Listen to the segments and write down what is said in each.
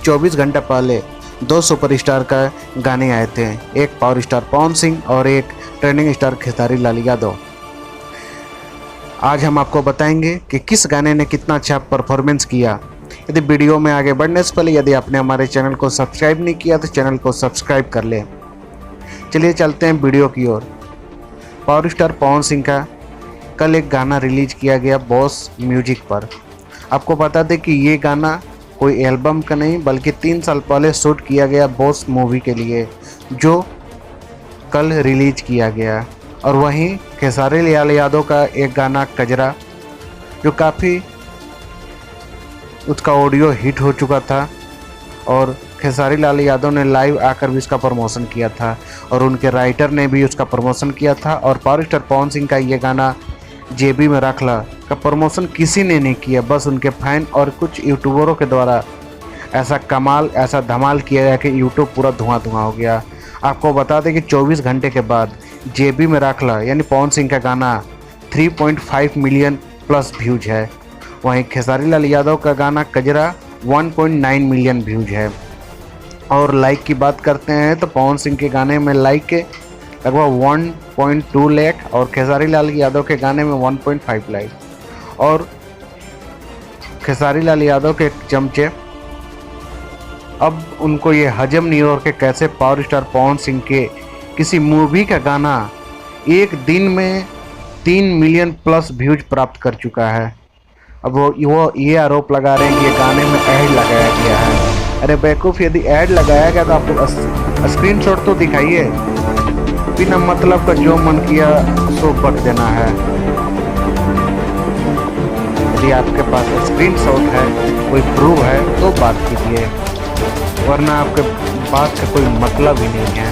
24 घंटे पहले दो सुपरस्टार का गाने आए थे, एक पावर स्टार पवन सिंह और एक ट्रेंडिंग स्टार खेसारी लाल यादव। आज हम आपको बताएंगे कि किस गाने ने कितना अच्छा परफॉर्मेंस किया। यदि वीडियो में आगे बढ़ने से पहले यदि आपने हमारे चैनल को सब्सक्राइब नहीं किया तो चैनल को सब्सक्राइब कर लें। चलिए चलते हैं वीडियो की ओर। पावर स्टार पवन सिंह का कल एक गाना रिलीज किया गया बॉस म्यूजिक पर। आपको बता दें कि ये गाना कोई एल्बम का नहीं बल्कि 3 साल पहले शूट किया गया बॉस मूवी के लिए, जो कल रिलीज किया गया। और वहीं खेसारी लाल यादव का एक गाना कजरा, जो काफ़ी उसका ऑडियो हिट हो चुका था और खेसारी लाल यादव ने लाइव आकर भी उसका प्रमोशन किया था और उनके राइटर ने भी उसका प्रमोशन किया था। और पावर स्टार पवन सिंह का ये गाना जेबी में रख ला का प्रमोशन किसी ने नहीं किया, बस उनके फैन और कुछ यूट्यूबरों के द्वारा ऐसा कमाल ऐसा धमाल किया गया कि यूट्यूब पूरा धुआं धुआं हो गया। आपको बता दें कि 24 घंटे के बाद जेबी में रख ला यानी पवन सिंह का गाना 3.5 मिलियन प्लस व्यूज है। वहीं खेसारी लाल यादव का गाना कजरा 1.9 मिलियन व्यूज है। और लाइक की बात करते हैं तो पवन सिंह के गाने में लाइक के लगभग 1.2 लाख और खेसारी लाल यादव के गाने में 1.5 लाख। और खेसारी लाल यादव के चमचे अब उनको ये हजम नहीं हो कि कैसे पावर स्टार पवन सिंह के किसी मूवी का गाना एक दिन में 3 मिलियन प्लस व्यूज प्राप्त कर चुका है। अब वो ये आरोप लगा रहे हैं कि ये गाने में ऐड लगाया गया है। अरे बेवकूफ़, यदि ऐड लगाया गया तो आप स्क्रीनशॉट तो दिखाइए। बिना मतलब का जो मन किया सो बट देना है। यदि आपके पास स्क्रीनशॉट है, कोई प्रूफ है तो बात कीजिए, वरना आपके बात का कोई मतलब ही नहीं है।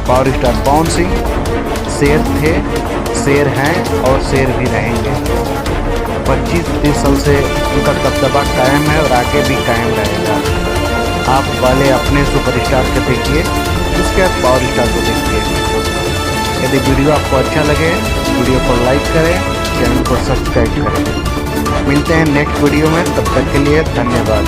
पावर स्टार पवन सिंह शेर थे, शेर हैं और शेर भी रहेंगे। 25-30 साल से उनका दबदबा कायम है और आगे भी कायम रहेगा। आप पहले अपने सुपरस्टार को देखिए, उसके बाद पावर स्टार को देखिए। यदि वीडियो आपको अच्छा लगे वीडियो को लाइक करें, चैनल को सब्सक्राइब करें। मिलते हैं नेक्स्ट वीडियो में, तब तक के लिए धन्यवाद।